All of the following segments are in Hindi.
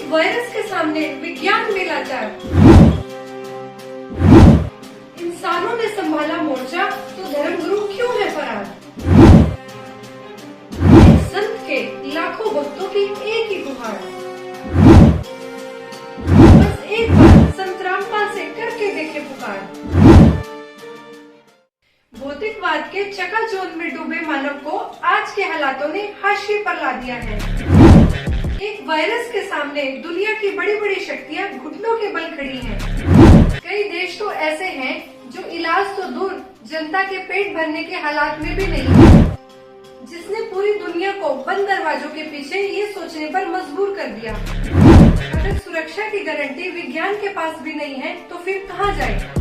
वायरस के सामने विज्ञान में लाचार। इंसानों ने संभाला मोर्चा तो धर्मगुरु क्यों है फरार। एक संत के लाखों भक्तों की एक ही गुहार, बस एक बार संत रामपाल से करके देखे पुकार। भौतिकवाद के चकाचौंध में डूबे मानव को आज के हालातों ने हाशिए पर ला दिया है। एक वायरस के सामने दुनिया की बड़ी बड़ी शक्तियां घुटनों के बल खड़ी हैं। कई देश तो ऐसे हैं जो इलाज तो दूर जनता के पेट भरने के हालात में भी नहीं है, जिसने पूरी दुनिया को बंद दरवाजों के पीछे ये सोचने पर मजबूर कर दिया। अगर सुरक्षा की गारंटी विज्ञान के पास भी नहीं है तो फिर कहाँ जाए।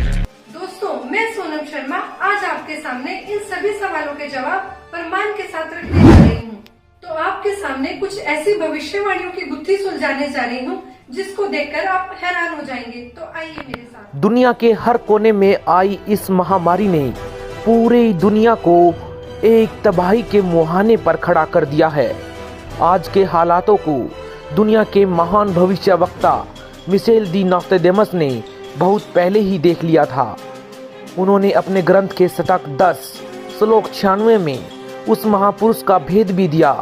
दोस्तों, मैं सोनम शर्मा आज आपके सामने इन सभी सवालों के जवाब प्रमाण के साथ रखने जा रही हूँ। तो आपके सामने कुछ ऐसी भविष्यवाणियों की गुत्थी सुलझाने जा रही हूँ जिसको देखकर आप हैरान हो जाएंगे। तो आइए मेरे साथ। दुनिया के हर कोने में आई इस महामारी ने पूरी दुनिया को एक तबाही के मुहाने पर खड़ा कर दिया है। आज के हालातों को दुनिया के महान भविष्यवक्ता मिशेल डी नोस्ट्राडामस ने बहुत पहले ही देख लिया था। उन्होंने अपने ग्रंथ के शतक 10 श्लोक 96 में उस महापुरुष का भेद भी दिया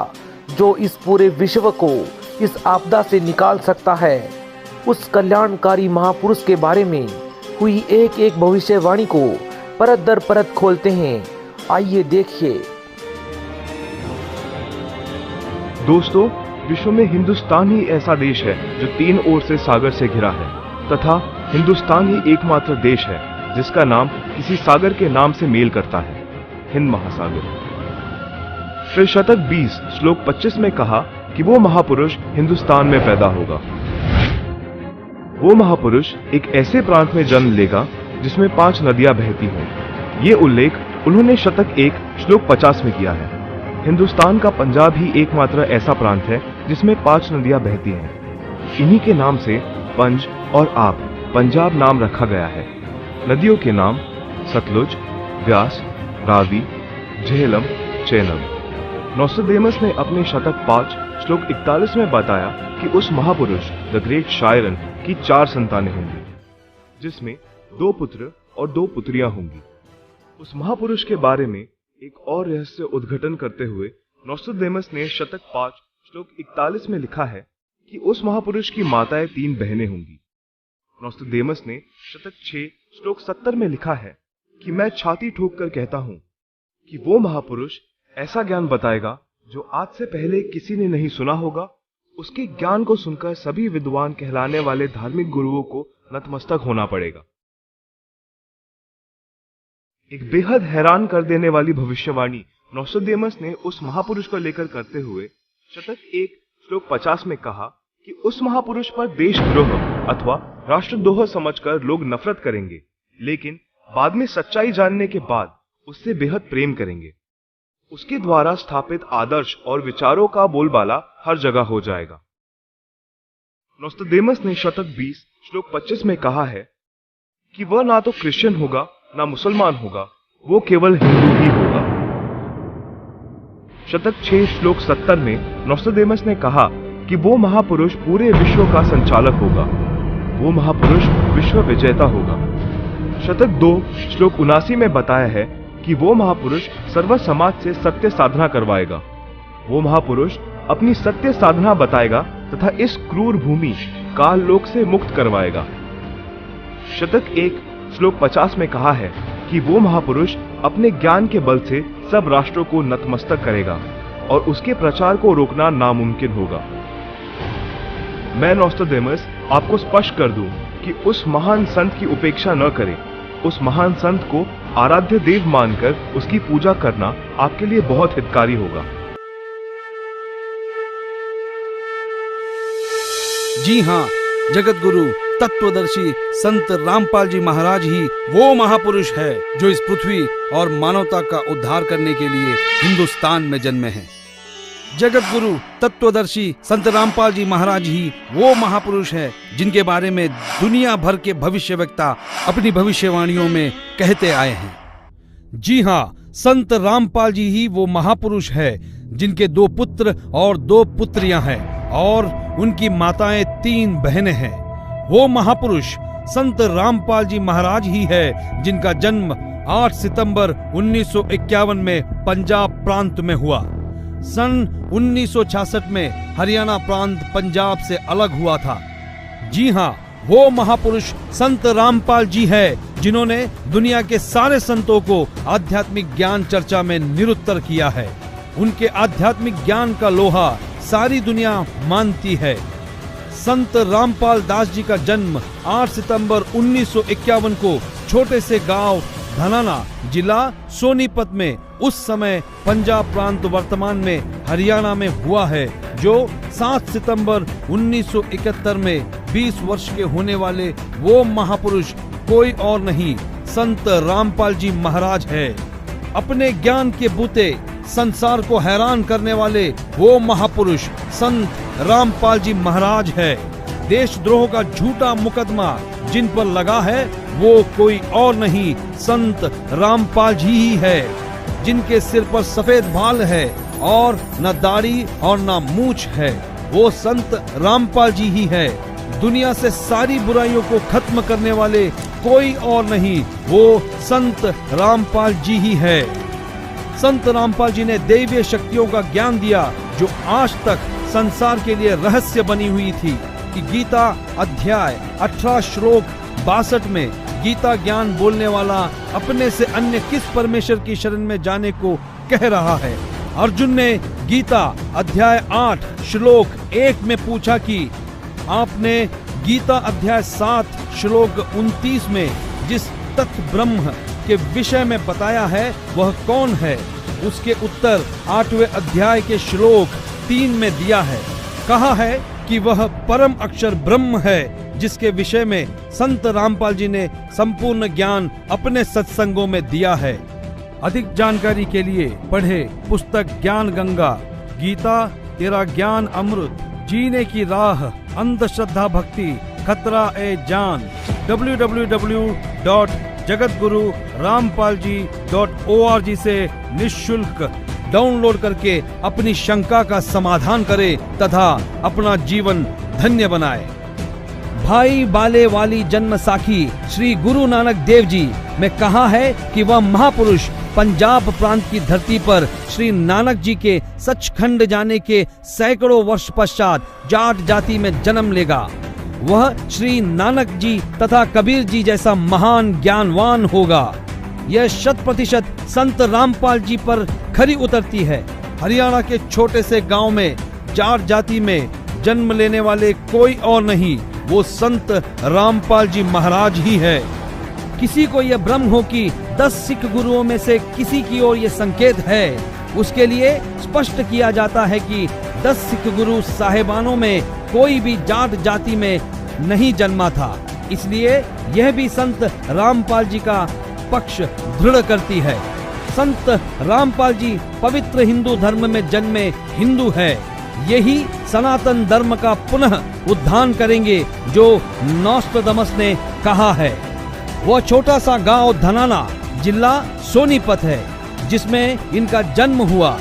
जो इस पूरे विश्व को इस आपदा से निकाल सकता है। उस कल्याणकारी महापुरुष के बारे में हुई एक एक भविष्यवाणी को परत दर परत खोलते हैं। आइए देखिए। दोस्तों, विश्व में हिंदुस्तान ही ऐसा देश है जो 3 ओर से सागर से घिरा है तथा हिंदुस्तान ही एकमात्र देश है जिसका नाम किसी सागर के नाम से मेल करता है, हिंद महासागर। फिर शतक 20 श्लोक 25 में कहा कि वो महापुरुष हिंदुस्तान में पैदा होगा। वो महापुरुष एक ऐसे प्रांत में जन्म लेगा जिसमें 5 नदियां बहती हों। ये उल्लेख उन्होंने शतक 1 श्लोक 50 में किया है। हिंदुस्तान का पंजाब ही एकमात्र ऐसा प्रांत है जिसमें 5 नदियां बहती हैं। इन्हीं के नाम से पंज और आप पंजाब नाम रखा गया है। नदियों के नाम सतलुज, व्यास, रावी, झेलम, चेनाब। नोस्ट्राडामस ने अपने शतक 5 श्लोक 41 में बताया कि उस महापुरुष द ग्रेट शायरन की 4 संतानें होंगी, जिसमें 2 पुत्र और 2 पुत्रियां होंगी। उस महापुरुष के बारे में एक और रहस्य उद्घाटन करते हुए नोस्ट्राडामस ने शतक 5 श्लोक 41 में लिखा है कि उस महापुरुष की माताएं 3 बहनें होंगी। नोस्ट्राडामस ने शतक 6 श्लोक 70 में लिखा है कि मैं छाती ठोक कर कहता हूं कि वो महापुरुष ऐसा ज्ञान बताएगा जो आज से पहले किसी ने नहीं सुना होगा। उसके ज्ञान को सुनकर सभी विद्वान कहलाने वाले धार्मिक गुरुओं को नतमस्तक होना पड़ेगा। एक बेहद हैरान कर देने वाली भविष्यवाणी नोस्ट्राडामस ने उस महापुरुष को लेकर करते हुए शतक 1 श्लोक 50 में कहा कि उस महापुरुष पर देशद्रोह अथवा राष्ट्रद्रोह समझकर लोग नफरत करेंगे, लेकिन बाद में सच्चाई जानने के बाद उससे बेहद प्रेम करेंगे। उसके द्वारा स्थापित आदर्श और विचारों का बोलबाला हर जगह हो जाएगा। नोस्ट्राडामस ने शतक 20 श्लोक 25 में कहा है कि वह ना तो क्रिश्चियन होगा ना मुसलमान होगा, वो केवल हिंदू ही होगा। शतक 6 श्लोक 70 में नोस्ट्राडामस ने कहा कि वो महापुरुष पूरे विश्व का संचालक होगा, वो महापुरुष विश्व विजेता होगा। शतक 2 श्लोक 79 में बताया है कि वो महापुरुष सर्व समाज से सत्य साधना करवाएगा। वो महापुरुष अपनी सत्य साधना बताएगा तथा इस क्रूर भूमि काल लोक से मुक्त करवाएगा। शतक 1 श्लोक 50 में कहा है कि वो महापुरुष अपने ज्ञान के बल से सब राष्ट्रों को नतमस्तक करेगा और उसके प्रचार को रोकना नामुमकिन होगा। मैं नोस्ट्राडामस आपको स्पष्ट कर दूं कि उस महान संत की उपेक्षा न करें। उस महान संत को आराध्य देव मानकर उसकी पूजा करना आपके लिए बहुत हितकारी होगा। जी हाँ, जगत गुरु तत्वदर्शी संत रामपाल जी महाराज ही वो महापुरुष है जो इस पृथ्वी और मानवता का उद्धार करने के लिए हिंदुस्तान में जन्मे हैं। जगत गुरु तत्वदर्शी संत रामपाल जी महाराज ही वो महापुरुष है जिनके बारे में दुनिया भर के भविष्यवक्ता अपनी भविष्यवाणियों में कहते आए हैं। जी हाँ, संत रामपाल जी ही वो महापुरुष है जिनके 2 पुत्र और 2 पुत्रियां हैं और उनकी माताएं 3 बहनें हैं। वो महापुरुष संत रामपाल जी महाराज ही है जिनका जन्म 8 सितंबर 1951 में पंजाब प्रांत में हुआ। सन 1966 में हरियाणा प्रांत पंजाब से अलग हुआ था। जी हाँ, वो महापुरुष संत रामपाल जी है जिन्होंने दुनिया के सारे संतों को आध्यात्मिक ज्ञान चर्चा में निरुत्तर किया है। उनके आध्यात्मिक ज्ञान का लोहा सारी दुनिया मानती है। संत रामपाल दास जी का जन्म 8 सितंबर 1951 को छोटे से गांव धनाना, जिला सोनीपत में, उस समय पंजाब प्रांत वर्तमान में हरियाणा में हुआ है, जो 7 सितंबर 1971 में 20 वर्ष के होने वाले वो महापुरुष कोई और नहीं, संत रामपाल जी महाराज है। अपने ज्ञान के बूते संसार को हैरान करने वाले वो महापुरुष संत रामपाल जी महाराज है। देशद्रोह का झूठा मुकदमा जिन पर लगा है वो कोई और नहीं, संत रामपाल जी ही है। जिनके सिर पर सफेद बाल है और न दाढ़ी और न मूछ है, वो संत रामपाल जी ही है। दुनिया से सारी बुराइयों को खत्म करने वाले कोई और नहीं, वो संत रामपाल जी ही है। संत रामपाल जी ने दैवीय शक्तियों का ज्ञान दिया जो आज तक संसार के लिए रहस्य बनी हुई थी कि गीता अध्याय 18 श्लोक 62 में गीता ज्ञान बोलने वाला अपने से अन्य किस परमेश्वर की शरण में जाने को कह रहा है। अर्जुन ने गीता अध्याय 8 श्लोक 1 में पूछा कि आपने गीता अध्याय 7 श्लोक 29 में जिस तत्व ब्रह्म के विषय में बताया है वह कौन है। उसके उत्तर 8वें अध्याय के श्लोक 3 में दिया है। कहा है कि वह परम अक्षर ब्रह्म है जिसके विषय में संत रामपाल जी ने संपूर्ण ज्ञान अपने सत्संगों में दिया है। अधिक जानकारी के लिए पढ़े पुस्तक ज्ञान गंगा, गीता तेरा ज्ञान अमृत, जीने की राह, अंधश्रद्धा भक्ति खतरा ए जान, www.jagatgururampalji.org से निःशुल्क डाउनलोड करके अपनी शंका का समाधान करें तथा अपना जीवन धन्य बनाए। भाई बाले वाली जन्म साखी श्री गुरु नानक देव जी में कहा है कि वह महापुरुष पंजाब प्रांत की धरती पर श्री नानक जी के सचखंड जाने के सैकड़ों वर्ष पश्चात जाट जाति में जन्म लेगा। वह श्री नानक जी तथा कबीर जी जैसा महान ज्ञानवान होगा। यह 100% संत रामपाल जी पर खरी उतरती है। हरियाणा के छोटे से गांव में जाट जाति में जन्म लेने वाले कोई और नहीं, वो संत रामपाल जी महाराज ही है। किसी को यह भ्रम हो कि 10 सिख गुरुओं में से किसी की ओर यह संकेत है, उसके लिए स्पष्ट किया जाता है कि 10 सिख गुरु साहेबानों में कोई भी जाट जाति में नहीं जन्मा था। इसलिए यह भी संत रामपाल जी का पक्ष दृढ़ करती है। संत रामपाल जी पवित्र हिंदू धर्म में जन्मे हिंदू है। यही सनातन धर्म का पुनः उद्धार करेंगे जो नोस्ट्राडामस ने कहा है। वह छोटा सा गांव धनाना, जिला सोनीपत है, जिसमें इनका जन्म हुआ।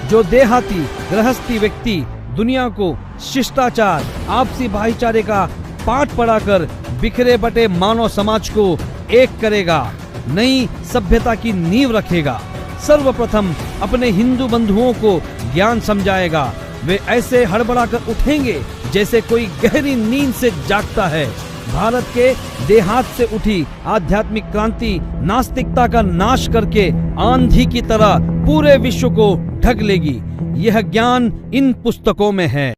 जो देहाती गृहस्थी व्यक्ति दुनिया को शिष्टाचार, आपसी भाईचारे का पाठ पढ़ाकर बिखरे बटे मानव समाज को एक करेगा, नई सभ्यता की नींव रखेगा। सर्वप्रथम अपने हिंदू बंधुओं को ज्ञान समझाएगा। वे ऐसे हड़बड़ाकर उठेंगे जैसे कोई गहरी नींद से जागता है। भारत के देहात से उठी आध्यात्मिक क्रांति नास्तिकता का नाश करके आंधी की तरह पूरे विश्व को ढक लेगी। यह ज्ञान इन पुस्तकों में है।